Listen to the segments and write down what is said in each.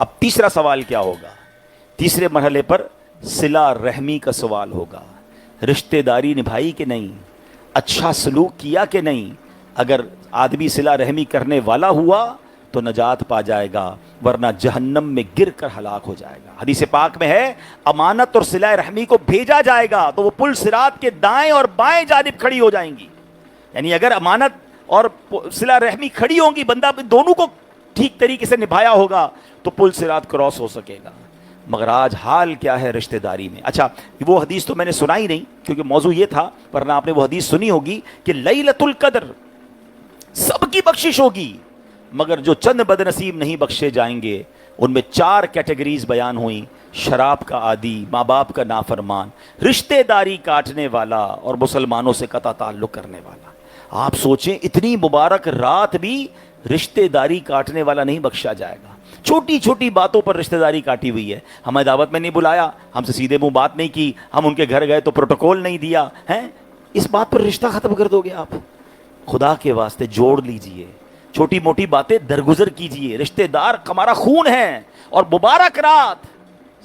اب تیسرا سوال کیا ہوگا؟ تیسرے مرحلے پر صلہ رحمی کا سوال ہوگا. رشتہ داری نبھائی کہ نہیں؟ اچھا سلوک کیا کہ نہیں؟ اگر آدمی صلہ رحمی کرنے والا ہوا تو نجات پا جائے گا، ورنہ جہنم میں گر کر ہلاک ہو جائے گا. حدیث پاک میں ہے امانت اور صلہ رحمی کو بھیجا جائے گا تو وہ پل صراط کے دائیں اور بائیں جانب کھڑی ہو جائیں گی. یعنی اگر امانت اور صلہ رحمی کھڑی ہوں گی، بندہ دونوں کو ٹھیک طریقے سے نبھایا ہوگا تو پل صراط کراس ہو سکے گا. مگر آج حال کیا ہے رشتہ داری میں؟ اچھا وہ حدیث تو میں نے سنا ہی نہیں کیونکہ موضوع یہ تھا، ورنہ آپ نے وہ حدیث سنی ہوگی کہ لیلۃ القدر سب کی بخشش ہوگی، مگر جو چند بد نصیب نہیں بخشے جائیں گے ان میں 4 کیٹیگریز بیان ہوئیں: شراب کا عادی، ماں باپ کا نافرمان، رشتہ داری کاٹنے والا اور مسلمانوں سے قطع تعلق کرنے والا. آپ سوچیں اتنی مبارک رات بھی رشتہ داری کاٹنے والا نہیں بخشا جائے گا. چھوٹی چھوٹی باتوں پر رشتہ داری کاٹی ہوئی ہے. ہمیں دعوت میں نہیں بلایا، ہم سے سیدھے منہ بات نہیں کی، ہم ان کے گھر گئے تو پروٹوکول نہیں دیا ہیں، اس بات پر رشتہ ختم کر دو گے آپ؟ خدا کے واسطے جوڑ لیجئے، چھوٹی موٹی باتیں درگزر کیجئے. رشتہ دار ہمارا خون ہے اور مبارک رات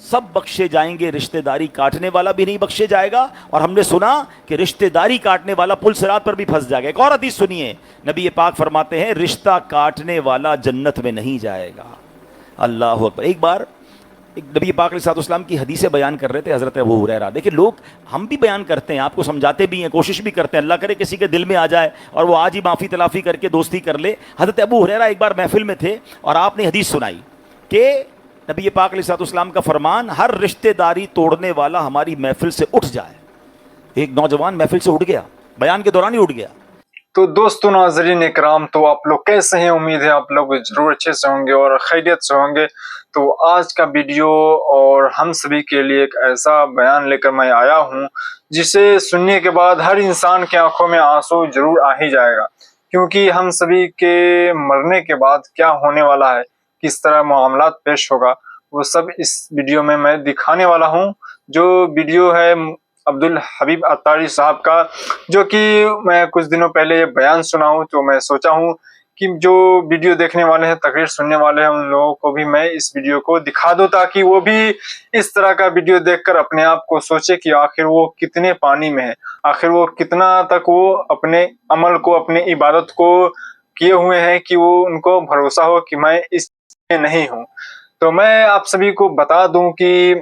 سب بخشے جائیں گے، رشتہ داری کاٹنے والا بھی نہیں بخشے جائے گا. اور ہم نے سنا کہ رشتہ داری کاٹنے والا پل صراط پر بھی پھنس جائے گا. ایک اور حدیث سنیے، نبی پاک فرماتے ہیں رشتہ کاٹنے والا جنت میں نہیں جائے گا. اللہ اکبر. ایک بار نبی پاک علیہ السلام کی حدیثیں بیان کر رہے تھے حضرت ابو ہریرہ. دیکھیں لوگ ہم بھی بیان کرتے ہیں، آپ کو سمجھاتے بھی ہیں، کوشش بھی کرتے ہیں، اللہ کرے کسی کے دل میں آ جائے اور وہ آج ہی معافی تلافی کر کے دوستی کر لے. حضرت ابو ہریرہ ایک بار محفل میں تھے اور آپ نے حدیث سنائی کہ نبی پاک علیہ السلام کا فرمان، ہر رشتہ داری توڑنے والا ہماری محفل سے اٹھ جائے. ایک نوجوان محفل سے اٹھ گیا، بیان کے دوران ہی اٹھ گیا. تو دوستو ناظرین اکرام، تو آپ لوگ کیسے ہیں؟ امید ہے آپ لوگ ضرور اچھے سے ہوں گے اور خیریت سے ہوں گے. تو آج کا ویڈیو اور ہم سبھی کے لیے ایک ایسا بیان لے کر میں آیا ہوں جسے سننے کے بعد ہر انسان کی آنکھوں میں آنسو ضرور آ ہی جائے گا، کیونکہ ہم سبھی کے مرنے کے بعد کیا ہونے والا ہے، کس طرح معاملات پیش ہوگا، وہ سب اس ویڈیو میں دکھانے والا ہوں. جو ویڈیو ہے عبدالحبیب عطاری صاحب کا، جو کہ میں کچھ دنوں پہلے یہ بیان سنا ہوں، تو میں سوچا ہوں کہ جو ویڈیو دیکھنے والے ہیں، تقریر سننے والے ہیں، ان لوگوں کو بھی میں اس ویڈیو کو دکھا دوں تاکہ وہ بھی اس طرح کا ویڈیو دیکھ کر اپنے آپ کو سوچے کہ آخر وہ کتنے پانی میں ہے، آخر وہ کتنا تک وہ اپنے عمل کو، اپنے عبادت کو کیے ہوئے ہیں کہ وہ ان کو بھروسہ ہو کہ میں اس میں نہیں ہوں. تو میں آپ سبھی کو بتا دوں کہ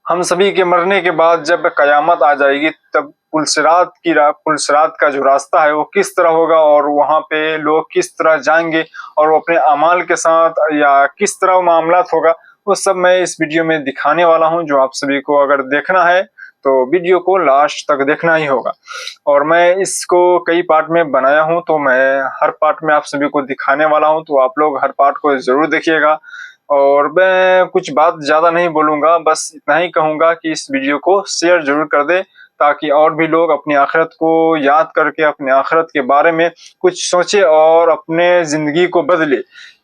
ہم سبھی کے مرنے کے بعد جب قیامت آ جائے گی تب پل صراط کا جو راستہ ہے وہ کس طرح ہوگا، اور وہاں پہ لوگ کس طرح جائیں گے اور وہ اپنے اعمال کے ساتھ یا کس طرح معاملات ہوگا، وہ سب میں اس ویڈیو میں دکھانے والا ہوں. جو آپ سبھی کو اگر دیکھنا ہے تو ویڈیو کو لاسٹ تک دیکھنا ہی ہوگا. اور میں اس کو کئی پارٹ میں بنایا ہوں، تو میں ہر پارٹ میں آپ سبھی کو دکھانے والا ہوں، تو آپ لوگ ہر پارٹ کو ضرور دیکھیے گا. اور میں کچھ بات زیادہ نہیں بولوں گا، بس اتنا ہی کہوں گا کہ اس ویڈیو کو شیئر ضرور کر دے تاکہ اور بھی لوگ اپنی آخرت کو یاد کر کے اپنے آخرت کے بارے میں کچھ سوچے اور اپنے زندگی کو بدلے.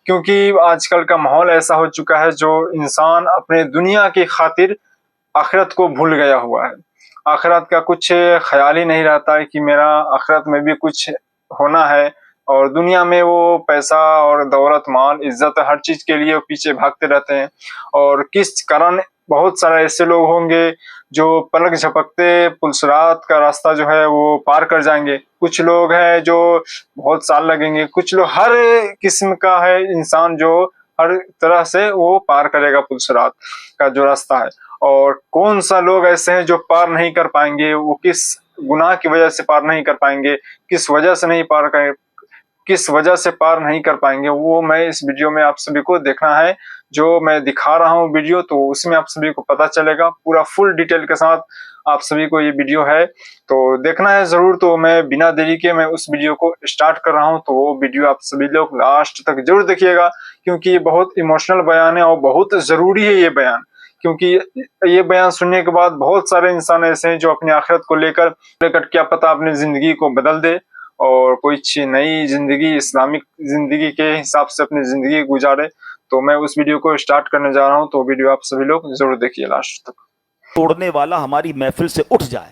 کیونکہ آج کل کا ماحول ایسا ہو چکا ہے جو انسان اپنے دنیا کی خاطر آخرت کو بھول گیا ہوا ہے. آخرت کا کچھ خیال ہی نہیں رہتا ہے کہ میرا آخرت میں بھی کچھ ہونا ہے، اور دنیا میں وہ پیسہ اور دولت، مال، عزت، ہر چیز کے لیے پیچھے بھاگتے رہتے ہیں. اور کس کارن بہت سارے ایسے لوگ ہوں گے جو پلک جھپکتے پل صراط کا راستہ جو ہے وہ پار کر جائیں گے. کچھ لوگ ہیں جو بہت سال لگیں گے، کچھ لوگ، ہر قسم کا ہے انسان جو ہر طرح سے وہ پار کرے گا پل صراط کا جو راستہ ہے. اور کون سا لوگ ایسے ہیں جو پار نہیں کر پائیں گے، وہ کس گناہ کی وجہ سے پار نہیں کر پائیں گے، کس وجہ سے پار نہیں کر پائیں گے، وہ میں اس ویڈیو میں آپ سبھی کو دیکھنا ہے. جو میں دکھا رہا ہوں ویڈیو، تو اس میں آپ سبھی کو پتا چلے گا پورا فل ڈیٹیل کے ساتھ. آپ سبھی کو یہ ویڈیو ہے تو دیکھنا ہے ضرور. تو میں بنا دیری کے میں اس ویڈیو کو اسٹارٹ کر رہا ہوں، تو وہ ویڈیو آپ سبھی لوگ لاسٹ تک ضرور دیکھیے گا، کیونکہ یہ بہت ایموشنل بیان ہے اور بہت ضروری ہے یہ بیان. کیونکہ یہ بیان سننے کے بعد بہت سارے انسان ایسے ہیں جو اپنی آخرت کو لے کر کیا پتا اپنی زندگی کو بدل دے اور کوئی نئی زندگی، اسلامک زندگی کے حساب سے اپنی زندگی گزارے. تو میں اس ویڈیو کو اسٹارٹ کرنے جا رہا ہوں، تو ویڈیو آپ سبھی لوگ ضرور دیکھیے لاسٹ تک. توڑنے والا ہماری محفل سے اٹھ جائے.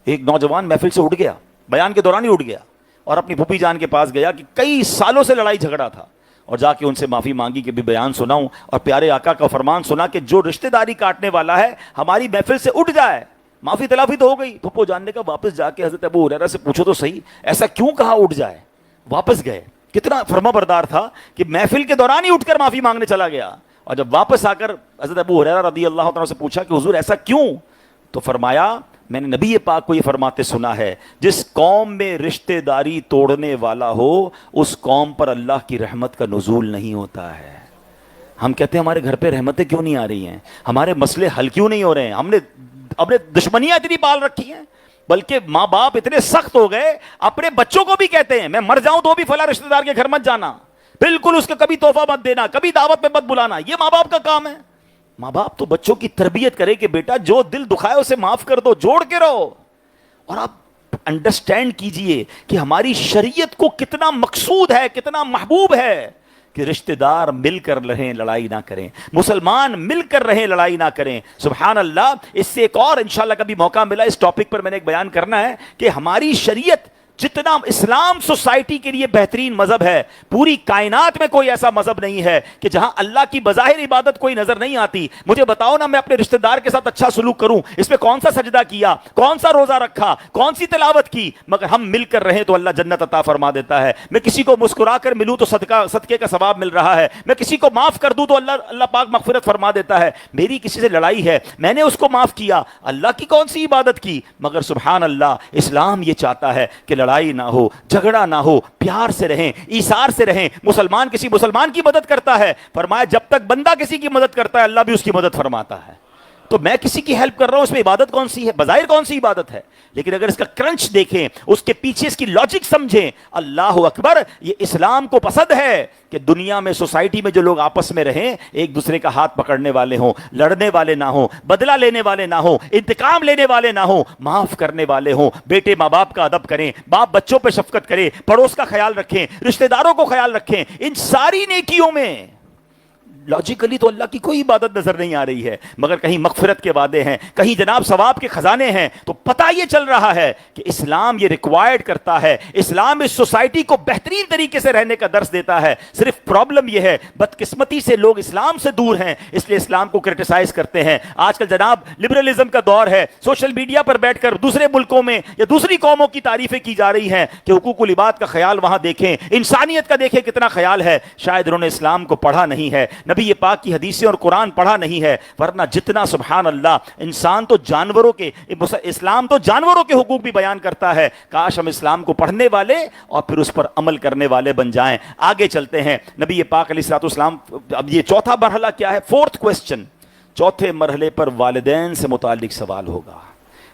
ایک نوجوان محفل سے اٹھ گیا، بیان کے دوران ہی اٹھ گیا اور اپنی پھوپھی جان کے پاس گیا کہ کئی سالوں سے لڑائی جھگڑا تھا اور جا کے ان سے معافی مانگی کہ بھی بیان سناؤں اور پیارے آقا کا فرمان سنا کہ جو رشتہ داری کاٹنے والا ہے ہماری محفل سے اٹھ جائے. معافی تلافی تو ہو گئی. پھپھو جاننے کا واپس جا کے حضرت ابو ہریرہ سے پوچھو تو صحیح ایسا کیوں کہا اٹھ جائے. واپس گئے. کتنا فرما بردار تھا کہ محفل کے دوران ہی اٹھ کر معافی مانگنے چلا گیا. اور جب واپس آ کر حضرت ابو ہریرہ رضی اللہ تعالیٰ سے پوچھا کہ حضور ایسا کیوں, تو فرمایا میں نے نبی پاک کو یہ فرماتے سنا ہے جس قوم میں رشتہ داری توڑنے والا ہو اس قوم پر اللہ کی رحمت کا نزول نہیں ہوتا ہے. ہم کہتے ہیں ہمارے گھر پہ رحمتیں کیوں نہیں آ رہی ہیں, ہمارے مسئلے حل کیوں نہیں ہو رہے ہیں, ہم نے دشمنیاں اتنی پال رکھی ہیں, بلکہ ماں باپ اتنے سخت ہو گئے اپنے بچوں کو بھی کہتے ہیں میں مر جاؤں تو بھی فلاں رشتہ دار کے گھر مت جانا, بالکل اس کا کبھی تحفہ مت دینا, کبھی دعوت پہ مت بلانا. یہ ماں باپ کا کام ہے. ماں باپ تو بچوں کی تربیت کرے کہ بیٹا جو دل دکھائے اسے معاف کر دو, جوڑ کے رہو. اور آپ انڈرسٹینڈ کیجئے کہ ہماری شریعت کو کتنا مقصود ہے, کتنا محبوب ہے کہ رشتہ دار مل کر رہیں لڑائی نہ کریں, مسلمان مل کر رہیں لڑائی نہ کریں. سبحان اللہ. اس سے ایک اور انشاءاللہ کبھی موقع ملا اس ٹاپک پر میں نے ایک بیان کرنا ہے کہ ہماری شریعت جتنا اسلام سوسائٹی کے لیے بہترین مذہب ہے, پوری کائنات میں کوئی ایسا مذہب نہیں ہے کہ جہاں اللہ کی بظاہر عبادت کوئی نظر نہیں آتی. مجھے بتاؤ نا, میں اپنے رشتہ دار کے ساتھ اچھا سلوک کروں, اس میں کون سا سجدہ کیا, کون سا روزہ رکھا, کون سی تلاوت کی, مگر ہم مل کر رہیں تو اللہ جنت عطا فرما دیتا ہے. میں کسی کو مسکرا کر ملوں تو صدقے کا ثواب مل رہا ہے, میں کسی کو معاف کر دوں تو اللہ پاک مغفرت فرما دیتا ہے. میری کسی سے لڑائی ہے, میں نے اس کو معاف کیا, اللہ کی کون سی عبادت کی, مگر سبحان اللہ اسلام یہ چاہتا ہے کہ لڑائی نہ ہو, جھگڑا نہ ہو, پیار سے رہیں, ایثار سے رہیں. مسلمان کسی مسلمان کی مدد کرتا ہے, فرمایا جب تک بندہ کسی کی مدد کرتا ہے اللہ بھی اس کی مدد فرماتا ہے. تو میں کسی کی ہیلپ کر رہا ہوں, اس میں عبادت کون سی ہے, بظاہر کون سی عبادت ہے, لیکن اگر اس کا کرنچ دیکھیں, اس کے پیچھے اس کی لاجک سمجھیں, اللہ اکبر, یہ اسلام کو پسند ہے کہ دنیا میں سوسائٹی میں جو لوگ آپس میں رہیں ایک دوسرے کا ہاتھ پکڑنے والے ہوں, لڑنے والے نہ ہوں, بدلہ لینے والے نہ ہوں, انتقام لینے والے نہ ہوں, معاف کرنے والے ہوں. بیٹے ماں باپ کا ادب کریں, باپ بچوں پہ شفقت کرے, پڑوس کا خیال رکھیں, رشتہ داروں کو خیال رکھیں. ان ساری نیکیوں میں لاجیکلی تو اللہ کی کوئی عبادت نظر نہیں آ رہی ہے, مگر کہیں مغفرت کے وعدے ہیں, کہیں جناب ثواب کے خزانے ہیں. تو پتہ یہ چل رہا ہے کہ اسلام یہ ریکوائرڈ کرتا ہے, اسلام اس سوسائٹی کو بہترین طریقے سے رہنے کا درس دیتا ہے. صرف پرابلم یہ ہے بدقسمتی سے لوگ اسلام سے دور ہیں, اس لیے اسلام کو کرٹیسائز کرتے ہیں. آج کل جناب لبرلزم کا دور ہے, سوشل میڈیا پر بیٹھ کر دوسرے ملکوں میں یا دوسری قوموں کی تعریفیں کی جا رہی ہیں کہ حقوق العباد کا خیال وہاں دیکھیں, انسانیت کا دیکھیں کتنا خیال ہے. شاید انہوں نے اسلام کو پڑھا نہیں ہے, نبی پاک کی حدیثیں اور قرآن پڑھا نہیں ہے, ورنہ جتنا سبحان اللہ انسان تو جانوروں کے, اسلام تو جانوروں کے حقوق بھی بیان کرتا ہے. کاش ہم اسلام کو پڑھنے والے اور پھر اس پر عمل کرنے والے بن جائیں. آگے چلتے ہیں. نبی پاک علیہ الصلوۃ والسلام, اب یہ چوتھا مرحلہ کیا ہے, فورتھ کوسچن, چوتھے مرحلے پر والدین سے متعلق سوال ہوگا,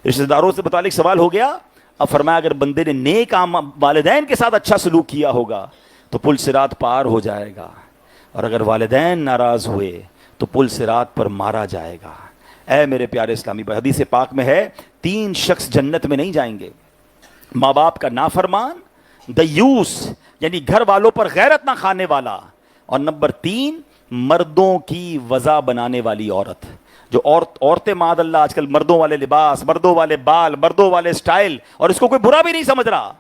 رشتہ داروں سے متعلق سوال ہو گیا. اب فرمایا اگر بندے نے نیک والدین کے ساتھ اچھا سلوک کیا ہوگا تو پل صراط پار ہو جائے گا, اور اگر والدین ناراض ہوئے تو پل صراط پر مارا جائے گا. اے میرے پیارے اسلامی بھائی, حدیث پاک میں ہے 3 شخص جنت میں نہیں جائیں گے. ماں باپ کا نافرمان, دیوس یعنی گھر والوں پر غیرت نہ کھانے والا, اور نمبر 3 مردوں کی وضع بنانے والی عورت. جو عورتیں معاذ اللہ آج کل مردوں والے لباس, مردوں والے بال, مردوں والے سٹائل, اور اس کو کوئی برا بھی نہیں سمجھ رہا.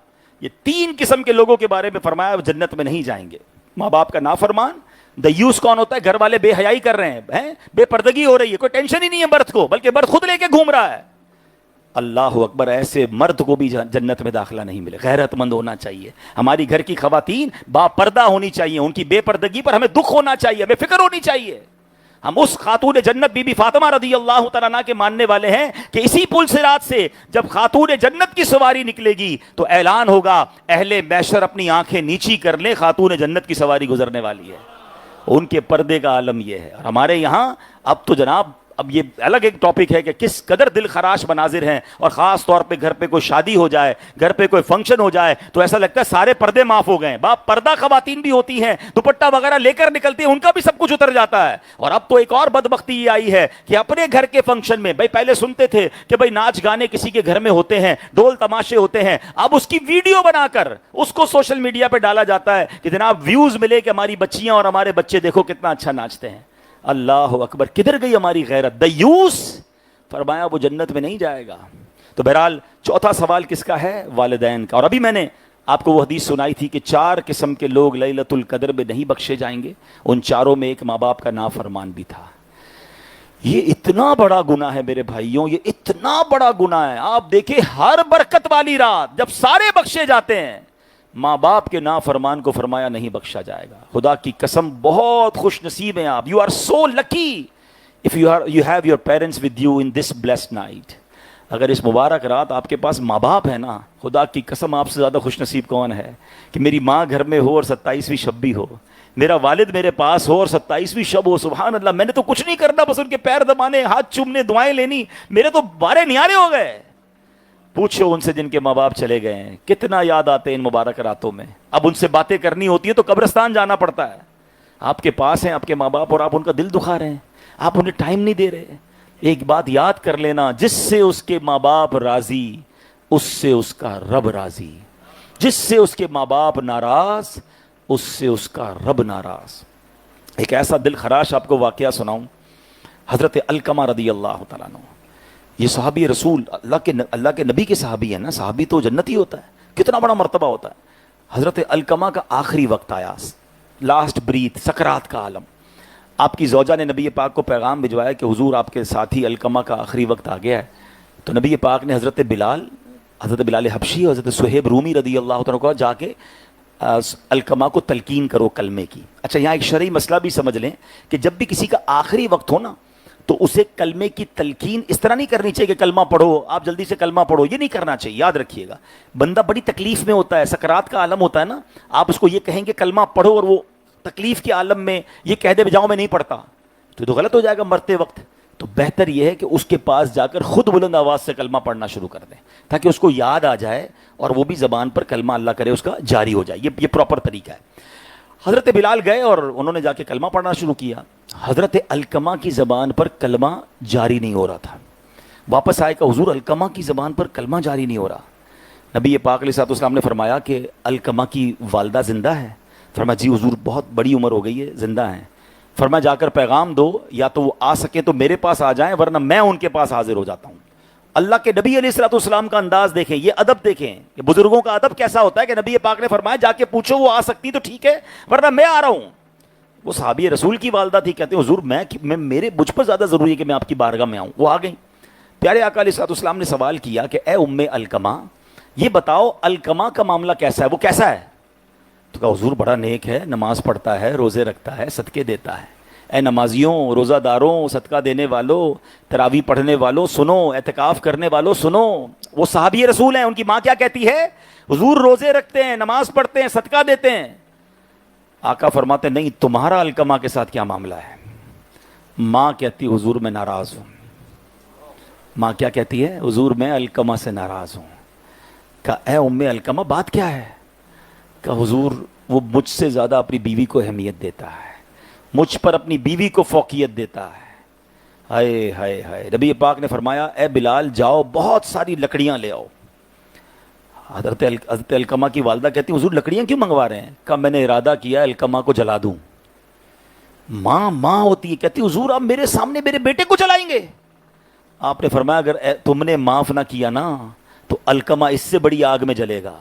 یہ 3 قسم کے لوگوں کے بارے میں فرمایا وہ جنت میں نہیں جائیں گے. ماں باپ کا نافرمان, دیوس کون ہوتا ہے, گھر والے بے حیائی کر رہے ہیں, بے پردگی ہو رہی ہے, کوئی ٹینشن ہی نہیں ہے مرد کو, بلکہ مرد خود لے کے گھوم رہا ہے. اللہ اکبر, ایسے مرد کو بھی جنت میں داخلہ نہیں ملے. غیرت مند ہونا چاہیے. ہماری گھر کی خواتین با پردہ ہونی چاہیے, ان کی بے پردگی پر ہمیں دکھ ہونا چاہیے, ہمیں فکر ہونی چاہیے. ہم اس خاتون جنت بی بی فاطمہ رضی اللہ تعالیٰ عنہ کے ماننے والے ہیں کہ اسی پل صراط سے جب خاتون جنت کی سواری نکلے گی تو اعلان ہوگا اہل محشر اپنی آنکھیں نیچی کر لیں, خاتون جنت کی سواری گزرنے والی ہے. ان کے پردے کا عالم یہ ہے. اور ہمارے یہاں اب تو جناب, اب یہ الگ ایک ٹاپک ہے کہ کس قدر دل خراش مناظر ہیں, اور خاص طور پہ گھر پہ کوئی شادی ہو جائے, گھر پہ کوئی فنکشن ہو جائے تو ایسا لگتا ہے سارے پردے معاف ہو گئے. باپ پردہ خواتین بھی ہوتی ہیں, دوپٹہ وغیرہ لے کر نکلتی ہیں, ان کا بھی سب کچھ اتر جاتا ہے. اور اب تو ایک اور بدبختی یہ آئی ہے کہ اپنے گھر کے فنکشن میں, بھائی پہلے سنتے تھے کہ بھائی ناچ گانے کسی کے گھر میں ہوتے ہیں, ڈول تماشے ہوتے ہیں, اب اس کی ویڈیو بنا کر اس کو سوشل میڈیا پہ ڈالا جاتا ہے کہ جناب ویوز ملے کہ ہماری بچیاں اور ہمارے بچے دیکھو کتنا اچھا ناچتے ہیں. اللہ اکبر, کدھر گئی ہماری غیرت. دیوس فرمایا وہ جنت میں نہیں جائے گا. تو بہرحال چوتھا سوال کس کا ہے, والدین کا. اور ابھی میں نے آپ کو وہ حدیث سنائی تھی کہ 4 قسم کے لوگ لیلۃ القدر میں نہیں بخشے جائیں گے، ان چاروں میں ایک ماں باپ کا نافرمان بھی تھا۔ یہ اتنا بڑا گناہ ہے میرے بھائیوں، یہ اتنا بڑا گناہ ہے۔ آپ دیکھیں ہر برکت والی رات جب سارے بخشے جاتے ہیں، ماں باپ کے نافرمان کو فرمایا نہیں بخشا جائے گا۔ خدا کی قسم بہت خوش نصیب ہیں آپ، you are so lucky if you have your parents with you in this blessed night۔ اگر اس مبارک رات آپ کے پاس ماں باپ ہے نا، خدا کی قسم آپ سے زیادہ خوش نصیب کون ہے کہ میری ماں گھر میں ہو اور 27ویں شب بھی ہو، میرا والد میرے پاس ہو اور 27ویں شب ہو۔ سبحان اللہ، میں نے تو کچھ نہیں کرنا، بس ان کے پیر دبانے، ہاتھ چومنے، دعائیں لینی، میرے تو بارے نیارے ہو گئے۔ پوچھو ان سے جن کے ماں باپ چلے گئے ہیں، کتنا یاد آتے ہیں ان مبارک راتوں میں۔ اب ان سے باتیں کرنی ہوتی ہے تو قبرستان جانا پڑتا ہے۔ آپ کے پاس ہیں آپ کے ماں باپ اور آپ ان کا دل دکھا رہے ہیں، آپ انہیں ٹائم نہیں دے رہے۔ ایک بات یاد کر لینا، جس سے اس کے ماں باپ راضی اس سے اس کا رب راضی، جس سے اس کے ماں باپ ناراض اس سے اس کا رب ناراض۔ ایک ایسا دل خراش آپ کو واقعہ سناؤں۔ حضرت علقمہ رضی اللہ تعالیٰ عنہ، یہ صحابی رسول اللہ کے نبی کے صحابی ہیں نا، صحابی تو جنتی ہوتا ہے، کتنا بڑا مرتبہ ہوتا ہے۔ حضرت علقمہ کا آخری وقت آیا، لاسٹ بریتھ، سکرات کا عالم۔ آپ کی زوجہ نے نبی پاک کو پیغام بھجوایا کہ حضور آپ کے ساتھی علقمہ کا آخری وقت آ گیا ہے۔ تو نبی پاک نے حضرت بلال حبشی اور حضرت صہیب رومی رضی اللہ عنہ کو جا کے علقمہ کو تلقین کرو کلمے کی۔ اچھا، یہاں ایک شرعی مسئلہ بھی سمجھ لیں کہ جب بھی کسی کا آخری وقت ہو نا تو اسے کلمے کی تلقین اس طرح نہیں کرنی چاہیے کہ کلمہ پڑھو، آپ جلدی سے کلمہ پڑھو، یہ نہیں کرنا چاہیے۔ یاد رکھیے گا، بندہ بڑی تکلیف میں ہوتا ہے، سکرات کا عالم ہوتا ہے نا، آپ اس کو یہ کہیں گے کلمہ پڑھو اور وہ تکلیف کے عالم میں یہ کہہ دے جاؤ میں نہیں پڑھتا تو غلط ہو جائے گا مرتے وقت۔ تو بہتر یہ ہے کہ اس کے پاس جا کر خود بلند آواز سے کلمہ پڑھنا شروع کر دیں تاکہ اس کو یاد آ جائے اور وہ بھی زبان پر کلمہ اللہ کرے اس کا جاری ہو جائے۔ یہ پراپر طریقہ ہے۔ حضرت بلال گئے اور انہوں نے جا کے کلمہ پڑھنا شروع کیا۔ حضرت علقمہ کی زبان پر کلمہ جاری نہیں ہو رہا تھا۔ واپس آئے کہ حضور علقمہ کی زبان پر کلمہ جاری نہیں ہو رہا۔ نبی پاک علیہ الصلوۃ والسلام نے فرمایا کہ علقمہ کی والدہ زندہ ہے؟ فرمایا جی حضور، بہت بڑی عمر ہو گئی ہے، زندہ ہیں۔ فرمایا جا کر پیغام دو، یا تو وہ آ سکے تو میرے پاس آ جائیں ورنہ میں ان کے پاس حاضر ہو جاتا ہوں۔ اللہ کے نبی علیہ الصلوۃ والسلام کا انداز دیکھیں، یہ ادب دیکھیں کہ بزرگوں کا ادب کیسا ہوتا ہے کہ نبی پاک نے فرمایا جا کے پوچھو وہ آ سکتی تو ٹھیک ہے ورنہ میں آ رہا ہوں۔ وہ صحابی رسول کی والدہ تھی، کہتے ہیں حضور میرے مجھ پر زیادہ ضروری ہے کہ میں آپ کی بارگاہ میں آؤں۔ وہ آ گئیں۔ پیارے آقا علیہ الصلوۃ والسلام نے سوال کیا کہ اے ام علقمہ، یہ بتاؤ علقمہ کا معاملہ کیسا ہے، وہ کیسا ہے؟ تو کہا حضور بڑا نیک ہے، نماز پڑھتا ہے، روزے رکھتا ہے، صدقے دیتا ہے۔ اے نمازیوں، روزہ داروں، صدقہ دینے والوں، تراویح پڑھنے والوں سنو، اعتکاف کرنے والوں سنو۔ وہ صحابی رسول ہیں، ان کی ماں کیا کہتی ہے؟ حضور روزے رکھتے ہیں، نماز پڑھتے ہیں، صدقہ دیتے ہیں۔ آقا فرماتے نہیں، تمہارا علقمہ کے ساتھ کیا معاملہ ہے؟ ماں کہتی حضور میں ناراض ہوں۔ ماں کیا کہتی ہے؟ حضور میں علقمہ سے ناراض ہوں۔ کہا اے ام علقمہ بات کیا ہے؟ کہ حضور وہ مجھ سے زیادہ اپنی بیوی کو اہمیت دیتا ہے، مجھ پر اپنی بیوی کو فوقیت دیتا ہے۔ ہائے ہائے ہائے۔ نبی پاک نے فرمایا اے بلال جاؤ بہت ساری لکڑیاں لے آؤ۔ حضرت علقمہ کی والدہ کہتی حضور لکڑیاں کیوں منگوا رہے ہیں؟ کہا میں نے ارادہ کیا علقمہ کو جلا دوں۔ ماں ہوتی ہے، کہتی حضور آپ میرے سامنے میرے بیٹے کو جلائیں گے؟ آپ نے فرمایا اگر تم نے معاف نہ کیا نا تو علقمہ اس سے بڑی آگ میں جلے گا۔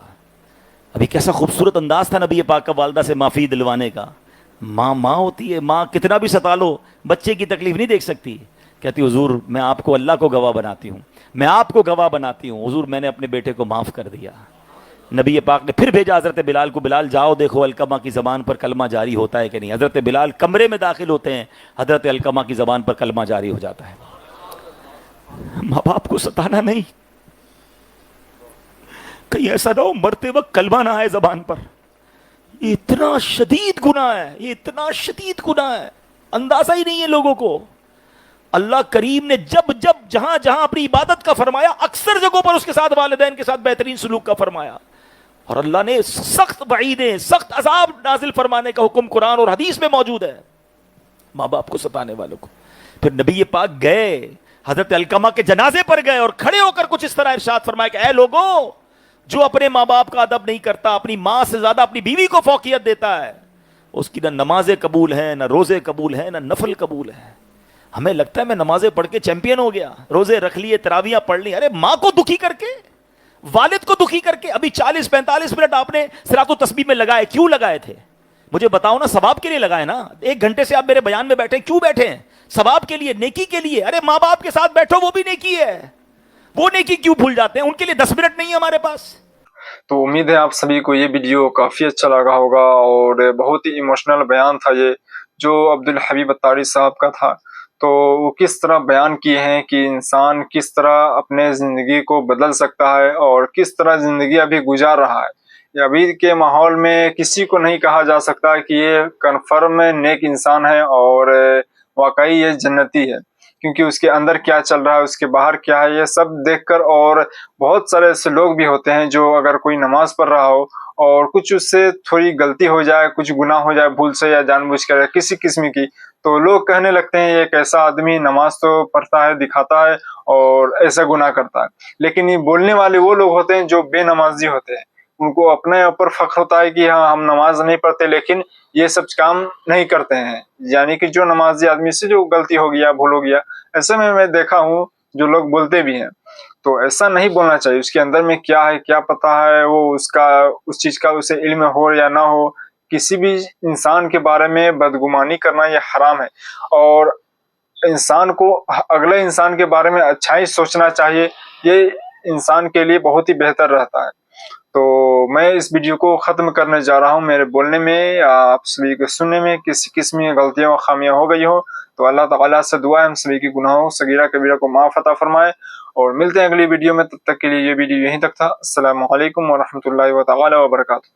ابھی کیسا خوبصورت انداز تھا نبی پاک کا والدہ سے معافی دلوانے کا۔ ماں ہوتی ہے، ماں کتنا بھی ستا لو بچے کی تکلیف نہیں دیکھ سکتی۔ کہتی حضور میں آپ کو اللہ کو گواہ بناتی ہوں، میں آپ کو گواہ بناتی ہوں حضور میں نے اپنے بیٹے کو معاف کر دیا۔ نبی پاک نے پھر بھیجا حضرت بلال کو، بلال جاؤ دیکھو علقمہ کی زبان پر کلمہ جاری ہوتا ہے کہ نہیں۔ حضرت بلال کمرے میں داخل ہوتے ہیں، حضرت علقمہ کی زبان پر کلمہ جاری ہو جاتا ہے۔ ماں باپ کو ستانا نہیں، کہیں ایسا نہ ہو مرتے وقت کلمہ نہ آئے زبان پر۔ یہ اتنا شدید گناہ ہے، یہ اتنا شدید گناہ ہے، اندازہ ہی نہیں ہے لوگوں کو۔ اللہ کریم نے جب جہاں اپنی عبادت کا فرمایا اکثر جگہوں پر اس کے ساتھ والدین کے ساتھ بہترین سلوک کا فرمایا، اور اللہ نے سخت وعیدیں، سخت عذاب نازل فرمانے کا حکم قرآن اور حدیث میں موجود ہے ماں باپ کو ستانے والوں کو۔ پھر نبی پاک گئے حضرت علقمہ کے جنازے پر گئے اور کھڑے ہو کر کچھ اس طرح ارشاد فرمایا کہ اے لوگوں، جو اپنے ماں باپ کا ادب نہیں کرتا، اپنی ماں سے زیادہ اپنی بیوی کو فوقیت دیتا ہے، اس کی نہ نمازیں قبول ہیں، نہ روزے قبول ہیں، نہ نفل قبول ہیں۔ ہمیں لگتا ہے میں نمازیں پڑھ کے چیمپئن ہو گیا، روزے رکھ لیے، تراویحاں پڑھ لی، ارے ماں کو دکھی کر کے، والد کو دکھی کر کے ابھی 40-45 منٹ آپ نے صراط التسبیح میں لگائے, کیوں لگائے تھے؟ مجھے بتاؤ نا, ثواب کے لیے لگائے نا. 1 گھنٹے سے آپ میرے بیان میں بیٹھے, کیوں بیٹھے ہیں؟ ثواب کے لیے, نیکی کے لیے. ارے ماں باپ کے ساتھ بیٹھو, وہ بھی نیکی ہے. وہ نیکی کیوں بھول جاتے ہیں؟ ان کے لیے 10 منٹ نہیں ہے ہمارے پاس. تو امید ہے آپ سبھی کو یہ ویڈیو کافی اچھا لگا ہوگا, اور بہت ہی ایموشنل بیان تھا یہ جو عبدالحبیب اتاری صاحب کا تھا. تو وہ کس طرح بیان کیے ہیں کہ انسان کس طرح اپنے زندگی کو بدل سکتا ہے, اور کس طرح زندگی ابھی گزار رہا ہے. یہ ابھی کے ماحول میں کسی کو نہیں کہا جا سکتا کہ یہ کنفرم نیک انسان ہے اور واقعی یہ جنتی ہے, کیونکہ اس کے اندر کیا چل رہا ہے, اس کے باہر کیا ہے, یہ سب دیکھ کر. اور بہت سارے ایسے لوگ بھی ہوتے ہیں جو اگر کوئی نماز پڑھ رہا ہو اور کچھ اس سے تھوڑی غلطی ہو جائے, کچھ گناہ ہو جائے بھول سے یا جان بوجھ کر کسی قسم کی, تو لوگ کہنے لگتے ہیں یہ ایک ایسا آدمی نماز تو پڑھتا ہے, دکھاتا ہے اور ایسا گناہ کرتا ہے. لیکن یہ بولنے والے وہ لوگ ہوتے ہیں جو بے نمازی ہوتے ہیں. ان کو اپنے اوپر فخر ہوتا ہے کہ ہاں ہم نماز نہیں پڑھتے لیکن یہ سب کام نہیں کرتے ہیں. یعنی کہ جو نمازی آدمی سے جو غلطی ہو گیا, بھول ہو گیا, ایسے میں دیکھا ہوں جو لوگ بولتے بھی ہیں. تو ایسا نہیں بولنا چاہیے. اس کے اندر میں کیا ہے, کیا پتہ ہے, وہ اس چیز کا اسے علم ہو یا نہ ہو. کسی بھی انسان کے بارے میں بدگمانی کرنا یہ حرام ہے, اور انسان کو اگلے انسان کے بارے میں اچھا ہی سوچنا چاہیے. یہ انسان کے لیے بہت ہی بہتر رہتا ہے. تو میں اس ویڈیو کو ختم کرنے جا رہا ہوں. میرے بولنے میں, آپ سبھی کے سننے میں کسی قسم کی غلطیاں و خامیاں ہو گئی ہو تو اللہ تعالیٰ سے دعا ہے ہم سبھی کی گناہوں صغیرہ کبیرہ کو معاف عطا فرمائے. اور ملتے ہیں اگلی ویڈیو میں, تب تک کے لیے یہ ویڈیو یہیں تک تھا. السلام علیکم ورحمۃ اللہ تعالیٰ وبرکاتہ.